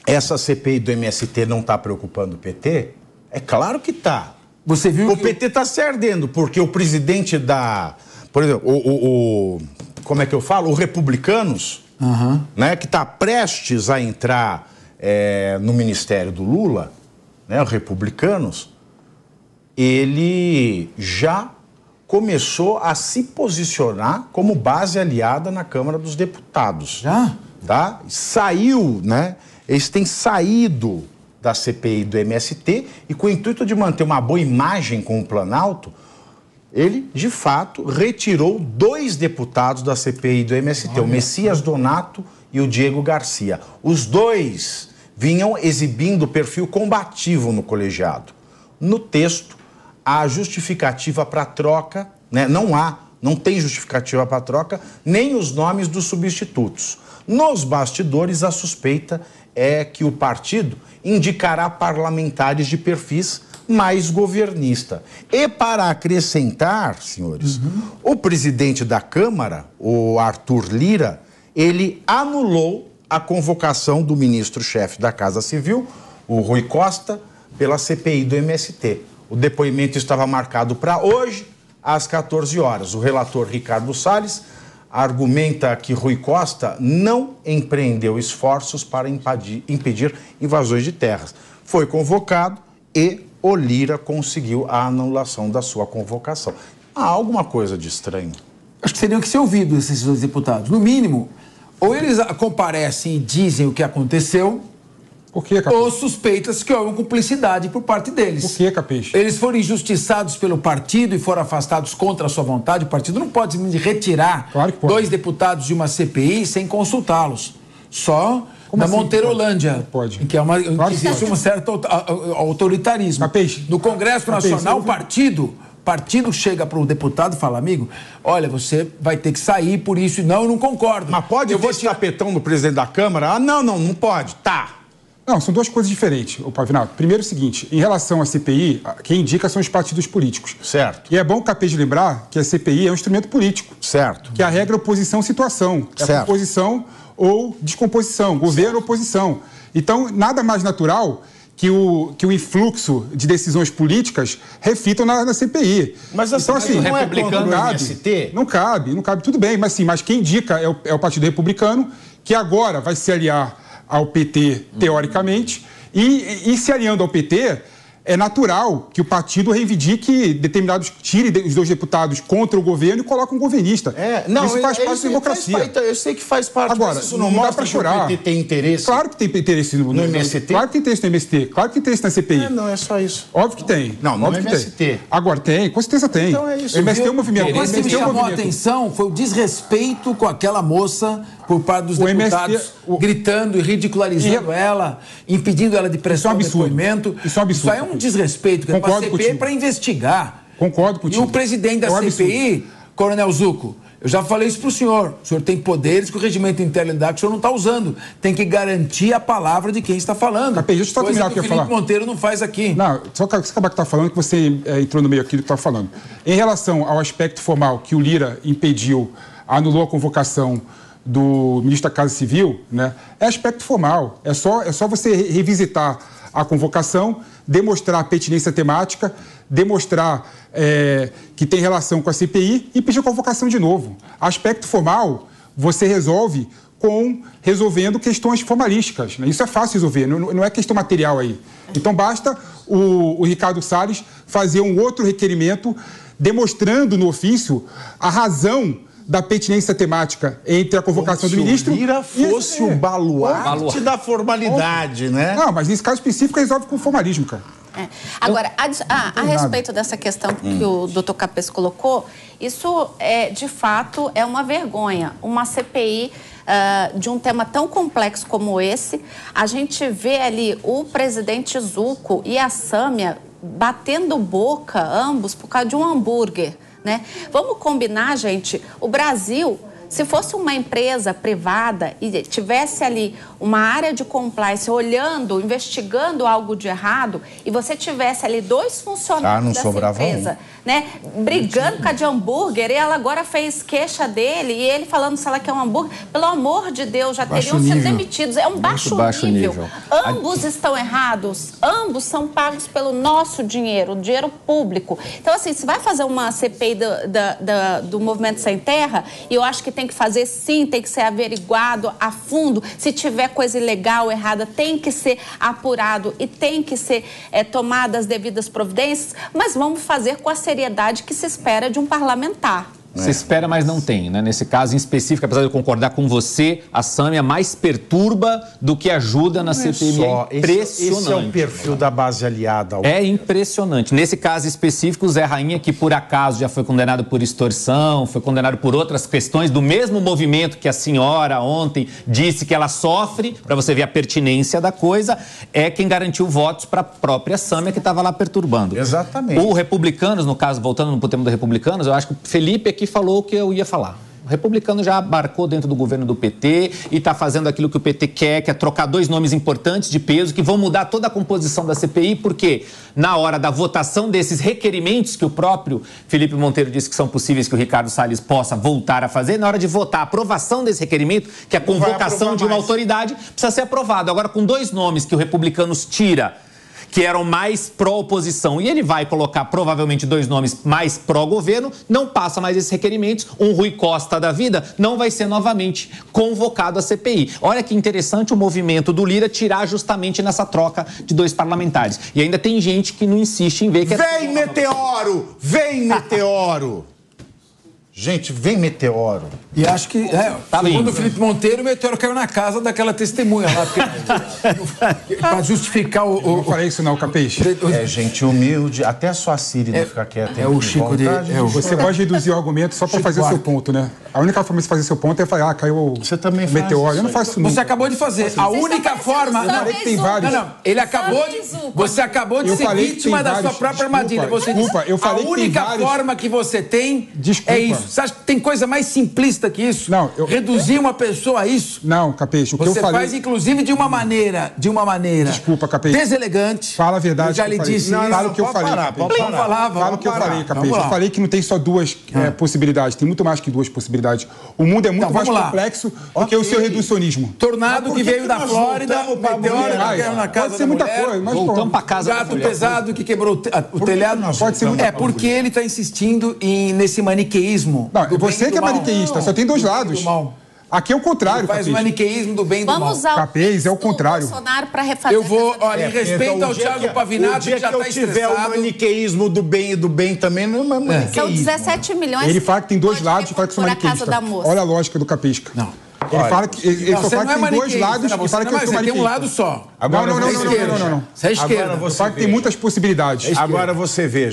essa CPI do MST não está preocupando o PT? É claro que está. Você viu o PT está se ardendo, porque o presidente da... Por exemplo, como é que eu falo? O Republicanos, né, que está prestes a entrar no ministério do Lula, né, o Republicanos, ele já começou a se posicionar como base aliada na Câmara dos Deputados. Já? Tá? Saiu, né? Eles têm saído da CPI do MST e com o intuito de manter uma boa imagem com o Planalto, ele, de fato, retirou 2 deputados da CPI do MST, o Messias Donato e o Diego Garcia. Os 2 vinham exibindo perfil combativo no colegiado. No texto, há justificativa para troca, né? Não tem justificativa para troca, nem os nomes dos substitutos. Nos bastidores, a suspeita é que o partido indicará parlamentares de perfis mais governista. E para acrescentar, senhores, o presidente da Câmara, o Arthur Lira, ele anulou a convocação do ministro-chefe da Casa Civil, o Rui Costa, pela CPI do MST. O depoimento estava marcado para hoje, às 14 horas. O relator Ricardo Salles argumenta que Rui Costa não empreendeu esforços para impedir invasões de terras. Foi convocado e o Lira conseguiu a anulação da sua convocação. Há alguma coisa de estranho. Acho que teriam que ser ouvidos esses 2 deputados. No mínimo, ou eles comparecem e dizem o que aconteceu, ou suspeitas que houve cumplicidade por parte deles. Por que, Capês? Eles foram injustiçados pelo partido e foram afastados contra a sua vontade. O partido não pode retirar 2 deputados de uma CPI sem consultá-los. Só na Monteirolândia, pode. em que existe um certo autoritarismo. Capês. No Congresso Nacional, o partido chega para o deputado e fala, amigo, olha, você vai ter que sair por isso. Não, eu não concordo. Mas pode ter esse tapetão no presidente da Câmara? Ah, não pode. Tá. Não, são 2 coisas diferentes, Pavinato. Primeiro é o seguinte, em relação à CPI, quem indica são os partidos políticos. Certo. E é bom o Capês lembrar que a CPI é um instrumento político. Certo. Que a regra é oposição-situação. Certo. É composição ou descomposição, governo ou oposição. Então, nada mais natural que o influxo de decisões políticas reflitam na CPI. Mas então, assim, não é republicano no MST? Não cabe, tudo bem. Mas quem indica é o Partido Republicano, que agora vai se aliar ao PT, teoricamente, e se aliando ao PT, é natural que o partido reivindique tire os 2 deputados contra o governo e coloque um governista. Isso faz parte da democracia. Eu sei que faz parte, agora, mas isso não mostra dá para chorar. Que o PT tem interesse. Claro que tem interesse no MST. Claro que tem interesse no MST. Claro que tem interesse na CPI. Não é só isso. Óbvio que tem. Não é MST. Tem. Agora tem, com certeza tem. Então é isso. O MST é um movimento. O que me chamou a atenção foi o desrespeito com aquela moça por parte dos deputados, gritando e ridicularizando ela, impedindo ela de prestar depoimento. Isso é um absurdo. Isso aí é um desrespeito. Que a CPI é para investigar. Concordo contigo. E o presidente da CPI, Coronel Zucco, eu já falei isso para o senhor tem poderes que o regimento interno dá que o senhor não está usando. Tem que garantir a palavra de quem está falando. Capês, deixa eu só terminar o que eu ia falar. Felipe Monteiro não faz aqui. Não, só acabar que está falando, que você entrou no meio aqui do que estava falando. Em relação ao aspecto formal que o Lira impediu, anulou a convocação do ministro da Casa Civil, né? É aspecto formal. É só você revisitar a convocação, demonstrar a pertinência temática, demonstrar que tem relação com a CPI e pedir a convocação de novo. Aspecto formal, você resolvendo questões formalísticas, né? Isso é fácil resolver, não é questão material aí. Então basta o Ricardo Salles fazer um outro requerimento demonstrando no ofício a razão da pertinência temática entre a convocação do ministro... Se o Lira fosse o baluarte da formalidade, né? Não, mas nesse caso específico resolve com formalismo, cara. Agora, a respeito dessa questão que o doutor Capês colocou, isso, de fato, é uma vergonha. Uma CPI de um tema tão complexo como esse, a gente vê ali o presidente Zucco e a Sâmia batendo boca, ambos, por causa de um hambúrguer, né? Vamos combinar, gente, o Brasil Se fosse uma empresa privada e tivesse ali uma área de compliance olhando, investigando algo de errado, e você tivesse ali 2 funcionários dessa empresa, né, brigando com a de hambúrguer, e ela agora fez queixa dele, e ele falando se ela quer um hambúrguer, pelo amor de Deus, já teriam sido demitidos. É um baixo nível. Ambos estão errados, ambos são pagos pelo nosso dinheiro, o dinheiro público. Então, assim, se vai fazer uma CPI do Movimento Sem Terra, e eu acho que tem que fazer sim, tem que ser averiguado a fundo. Se tiver coisa ilegal ou errada, tem que ser apurado e tem que ser tomadas as devidas providências, mas vamos fazer com a seriedade que se espera de um parlamentar. Se espera, mas não tem, né? Nesse caso em específico, apesar de eu concordar com você, a Sâmia mais perturba do que ajuda na CPMI. É impressionante. Esse é o perfil da base aliada. É impressionante. Nesse caso específico, o Zé Rainha, que por acaso já foi condenado por extorsão, foi condenado por outras questões do mesmo movimento que a senhora ontem disse que ela sofre, para você ver a pertinência da coisa, é quem garantiu votos para a própria Sâmia, que estava lá perturbando. Exatamente. O Republicanos, no caso, voltando no tema do Republicanos, eu acho que o Felipe aqui falou o que eu ia falar. O Republicano já abarcou dentro do governo do PT e está fazendo aquilo que o PT quer, que é trocar 2 nomes importantes de peso, que vão mudar toda a composição da CPI, porque na hora da votação desses requerimentos que o próprio Felipe Monteiro disse que são possíveis que o Ricardo Salles possa voltar a fazer, na hora de votar a aprovação desse requerimento, que é a convocação de uma autoridade, precisa ser aprovado. Agora, com 2 nomes que o Republicanos tira, que eram mais pró-oposição, e ele vai colocar provavelmente 2 nomes mais pró-governo, não passa mais esses requerimentos, um Rui Costa da vida não vai ser novamente convocado à CPI. Olha que interessante o movimento do Lira tirar justamente nessa troca de 2 parlamentares. E ainda tem gente que não insiste em ver que... Vem, meteoro! Vem, meteoro! Gente, vem meteoro. E acho que, segundo o Felipe Monteiro, o meteoro caiu na casa daquela testemunha lá. Para justificar o... Não falei isso não, Capês. É gente humilde, até a sua Siri não fica quieta. É o Chico de... Você pode reduzir o argumento só para fazer o seu ponto, né? A única forma de fazer seu ponto é falar, caiu o meteoro. Eu não faço isso nunca. Você acabou de fazer. A única forma... Eu falei que tem vários. Não, ele acabou de... Você acabou de ser vítima da sua própria armadilha. Desculpa, eu falei que tem vários. A única forma que você tem é isso. Você acha que tem coisa mais simplista que isso? Não, reduzir uma pessoa a isso? Não, Capês, o que eu falei... Você faz, inclusive, de uma maneira... Desculpa, Capês. Deselegante. Fala a verdade. Eu já lhe disse isso. Fala o que eu falei. Fala o que eu falei, Capês. Eu falei que não tem só 2 possibilidades, tem muito mais que 2 possibilidades. O mundo é muito mais complexo do que o seu reducionismo. Tornado que veio da Flórida, meteoro que caiu na casa da mulher. Pode ser muita coisa, mas... Voltamos para casa da mulher. Gato pesado que quebrou o telhado. Pode ser muita coisa. É porque ele está insistindo nesse maniqueísmo. Não, você que é maniqueísta, só tem 2 lados. Aqui é o contrário, Capês. Faz o maniqueísmo do bem e do mal. Vamos usar Capês, é o contrário. Bolsonaro para refazer. Eu vou, olha, em respeito ao Thiago Pavinato, que já está estressado. Se tiver o maniqueísmo do bem e do bem também, não é maniqueísmo. São 17 milhões. Ele fala que tem 2 lados e fala que são maniqueístas. Olha a lógica do Capesca. Não. Ele fala que tem 2 lados e fala que eu sou maniqueísta. Você tem um lado só. Não. Você é esquerda. Ele fala que tem muitas possibilidades. Agora você veja.